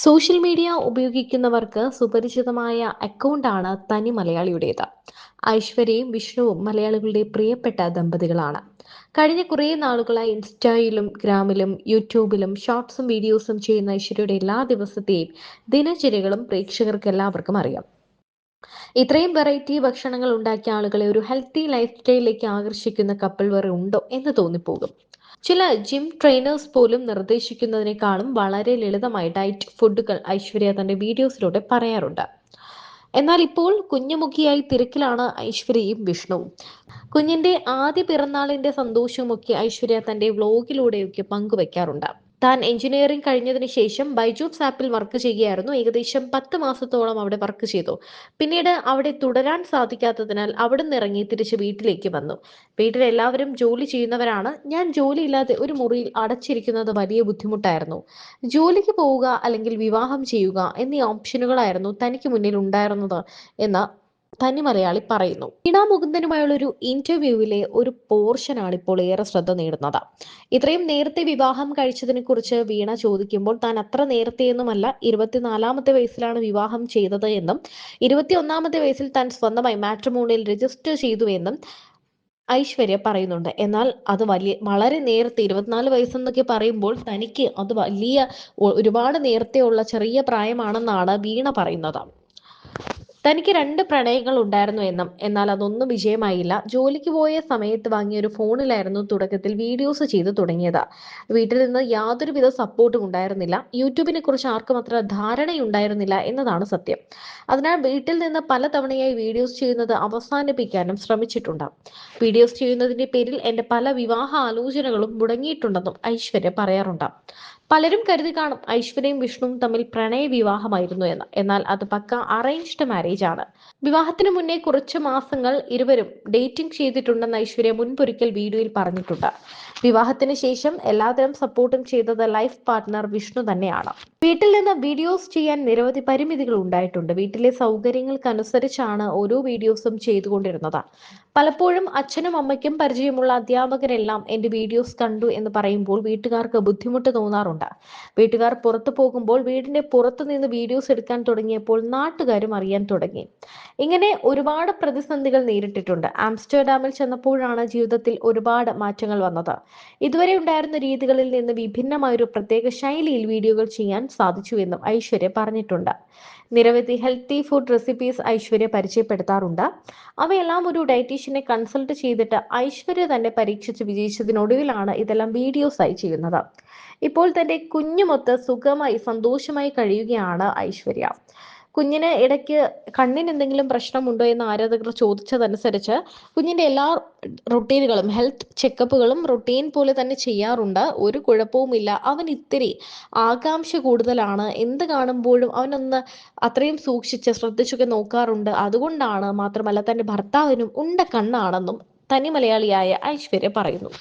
Social media ഉപയോഗിക്കുന്നവർക്ക് സുപരിചിതമായ അക്കൗണ്ടാണ് തനി മലയാളിയുടേത്. ഐശ്വര്യയും വിഷ്ണുവും മലയാളികളുടെ പ്രിയപ്പെട്ട ദമ്പതികളാണ്. കഴിഞ്ഞ കുറേ നാളുകളായി ഇൻസ്റ്റയിലും ഗ്രാമിലും യൂട്യൂബിലും ഷോർട്സും വീഡിയോസും ചെയ്യുന്ന ഐശ്വര്യയുടെ എല്ലാ ദിവസത്തെയും ദിനചര്യകളും പ്രേക്ഷകർക്ക് എല്ലാവർക്കും അറിയാം. ഇത്രയും വെറൈറ്റി ഭക്ഷണങ്ങൾ ഉണ്ടാക്കിയ ആളുകളെ ഒരു ഹെൽത്തി ലൈഫ് സ്റ്റൈലിലേക്ക് ആകർഷിക്കുന്ന കപ്പിൾ വേറെ ഉണ്ടോ എന്ന് തോന്നിപ്പോകും. ചില ജിം ട്രെയിനേഴ്സ് പോലും നിർദ്ദേശിക്കുന്നതിനേക്കാളും വളരെ ലളിതമായി ഡയറ്റ് ഫുഡുകൾ ഐശ്വര്യ തന്റെ വീഡിയോസിലൂടെ പറയാറുണ്ട്. എന്നാൽ ഇപ്പോൾ കുഞ്ഞുമുഖിയായി തിരക്കിലാണ് ഐശ്വര്യയും വിഷ്ണുവും. കുഞ്ഞിന്റെ ആദ്യ പിറന്നാളിന്റെ സന്തോഷവുമൊക്കെ ഐശ്വര്യ തന്റെ വ്ലോഗിലൂടെയൊക്കെ പങ്കുവെക്കാറുണ്ട്. താൻ എഞ്ചിനീയറിംഗ് കഴിഞ്ഞതിന് ശേഷം ബൈജൂസ് ആപ്പിൽ വർക്ക് ചെയ്യുകയായിരുന്നു. ഏകദേശം 10 മാസത്തോളം അവിടെ വർക്ക് ചെയ്തു. പിന്നീട് അവിടെ തുടരാൻ സാധിക്കാത്തതിനാൽ അവിടുന്ന് ഇറങ്ങി തിരിച്ച് വീട്ടിലേക്ക് വന്നു. വീട്ടിൽ എല്ലാവരും ജോലി ചെയ്യുന്നവരാണ്. ഞാൻ ജോലിയില്ലാതെ ഒരു മുറിയിൽ അടച്ചിരിക്കുന്നത് വലിയ ബുദ്ധിമുട്ടായിരുന്നു. ജോലിക്ക് പോവുക അല്ലെങ്കിൽ വിവാഹം ചെയ്യുക എന്നീ ഓപ്ഷനുകളായിരുന്നു തനിക്ക് മുന്നിൽ ഉണ്ടായിരുന്നത് എന്ന് തനി മലയാളി പറയുന്നു. വീണ മുകുന്ദനുമായുള്ള ഒരു ഇന്റർവ്യൂവിലെ ഒരു പോർഷനാണ് ഇപ്പോൾ ഏറെ ശ്രദ്ധ നേടുന്നത്. ഇത്രയും നേരത്തെ വിവാഹം കഴിച്ചതിനെ കുറിച്ച് വീണ ചോദിക്കുമ്പോൾ താൻ അത്ര നേരത്തെയൊന്നുമല്ല, 24-ാമത്തെ വയസ്സിലാണ് വിവാഹം ചെയ്തത് എന്നും 21-ാമത്തെ വയസ്സിൽ താൻ സ്വന്തമായി മാട്രിമോണിയിൽ രജിസ്റ്റർ ചെയ്തു എന്നും ഐശ്വര്യ പറയുന്നുണ്ട്. എന്നാൽ അത് വളരെ നേരത്തെ 24 വയസ്സെന്നൊക്കെ പറയുമ്പോൾ തനിക്ക് അത് ഒരുപാട് നേരത്തെയുള്ള ചെറിയ പ്രായമാണെന്നാണ് വീണ പറയുന്നത്. തനിക്ക് 2 പ്രണയങ്ങൾ ഉണ്ടായിരുന്നു എന്നും, എന്നാൽ അതൊന്നും വിജയമായില്ല. ജോലിക്ക് പോയ സമയത്ത് വാങ്ങിയ ഒരു ഫോണിലായിരുന്നു തുടക്കത്തിൽ വീഡിയോസ് ചെയ്ത് തുടങ്ങിയത്. വീട്ടിൽ നിന്ന് യാതൊരുവിധ സപ്പോർട്ടും ഉണ്ടായിരുന്നില്ല. യൂട്യൂബിനെ കുറിച്ച് ആർക്കും അത്ര ധാരണയുണ്ടായിരുന്നില്ല എന്നതാണ് സത്യം. അതിനാൽ വീട്ടിൽ നിന്ന് പലതവണയായി വീഡിയോസ് ചെയ്യുന്നത് അവസാനിപ്പിക്കാനും ശ്രമിച്ചിട്ടുണ്ട്. വീഡിയോസ് ചെയ്യുന്നതിന്റെ പേരിൽ എന്റെ പല വിവാഹ ആലോചനകളും മുടങ്ങിയിട്ടുണ്ടെന്നും ഐശ്വര്യ പറയാറുണ്ട്. പലരും കരുതി കാണും ഐശ്വര്യയും വിഷ്ണുവും തമ്മിൽ പ്രണയ വിവാഹമായിരുന്നു എന്ന്. എന്നാൽ അത് പക്ക അറേഞ്ച്ഡ് മാരേജ് ആണ്. വിവാഹത്തിന് മുന്നേ കുറച്ച് മാസങ്ങൾ ഇരുവരും ഡേറ്റിംഗ് ചെയ്തിട്ടുണ്ടെന്ന് ഐശ്വര്യ മുൻപൊരിക്കൽ വീഡിയോയിൽ പറഞ്ഞിട്ടുണ്ട്. വിവാഹത്തിന് ശേഷം എല്ലാതരം സപ്പോർട്ടും ചെയ്തത് ലൈഫ് പാർട്ട്ണർ വിഷ്ണു തന്നെയാണ്. വീട്ടിൽ നിന്ന് വീഡിയോസ് ചെയ്യാൻ നിരവധി പരിമിതികൾ ഉണ്ടായിട്ടുണ്ട്. വീട്ടിലെ സൗകര്യങ്ങൾക്കനുസരിച്ചാണ് ഓരോ വീഡിയോസും ചെയ്തുകൊണ്ടിരുന്നത്. പലപ്പോഴും അച്ഛനും അമ്മയ്ക്കും പരിചയമുള്ള അധ്യാപകരെല്ലാം എന്റെ വീഡിയോസ് കണ്ടു എന്ന് പറയുമ്പോൾ വീട്ടുകാർക്ക് ബുദ്ധിമുട്ട് തോന്നാറുണ്ട്. വീട്ടുകാർ പുറത്തു പോകുമ്പോൾ വീടിന്റെ പുറത്തു നിന്ന് വീഡിയോസ് എടുക്കാൻ തുടങ്ങിയപ്പോൾ നാട്ടുകാരും അറിയാൻ തുടങ്ങി. ഇങ്ങനെ ഒരുപാട് പ്രതിസന്ധികൾ നേരിട്ടിട്ടുണ്ട്. ആംസ്റ്റർഡാമിൽ ചെന്നപ്പോഴാണ് ജീവിതത്തിൽ ഒരുപാട് മാറ്റങ്ങൾ വന്നത്. ഇതുവരെ ഉണ്ടായിരുന്ന രീതികളിൽ നിന്ന് വിഭിന്നമായ ഒരു പ്രത്യേക ശൈലിയിൽ വീഡിയോകൾ ചെയ്യാൻ സാധിച്ചുവെന്നും ഐശ്വര്യ പറഞ്ഞിട്ടുണ്ട്. നിരവധി ഹെൽത്തി ഫുഡ് റെസിപ്പീസ് ഐശ്വര്യ പരിചയപ്പെടുത്താറുണ്ട്. അവയെല്ലാം ഒരു ഡയറ്റീഷ്യനെ കൺസൾട്ട് ചെയ്തിട്ട് ഐശ്വര്യ തന്നെ പരീക്ഷിച്ച് വിജയിച്ചതിനൊടുവിലാണ് ഇതെല്ലാം വീഡിയോസായി ചെയ്യുന്നത്. ഇപ്പോൾ തന്റെ കുഞ്ഞുമൊത്ത് സുഖമായി സന്തോഷമായി കഴിയുകയാണ് ഐശ്വര്യ. കുഞ്ഞിന് ഇടയ്ക്ക് കണ്ണിന് എന്തെങ്കിലും പ്രശ്നമുണ്ടോ എന്ന് ആരാധകർ ചോദിച്ചതനുസരിച്ച് കുഞ്ഞിന്റെ എല്ലാ റൊട്ടീനുകളും ഹെൽത്ത് ചെക്കപ്പുകളും റൊട്ടീൻ പോലെ തന്നെ ചെയ്യാറുണ്ട്. ഒരു കുഴപ്പവുമില്ല. അവൻ ഇത്തിരി ആകാംക്ഷ കൂടുതലാണ്. എന്ത് കാണുമ്പോഴും അവനൊന്ന് അത്രയും സൂക്ഷിച്ച് ശ്രദ്ധിച്ചൊക്കെ നോക്കാറുണ്ട്. അതുകൊണ്ടാണ്, മാത്രമല്ല തന്റെ ഭർത്താവിനും ഉണ്ട കണ്ണാണെന്നും തനി മലയാളിയായ ഐശ്വര്യ പറയുന്നു.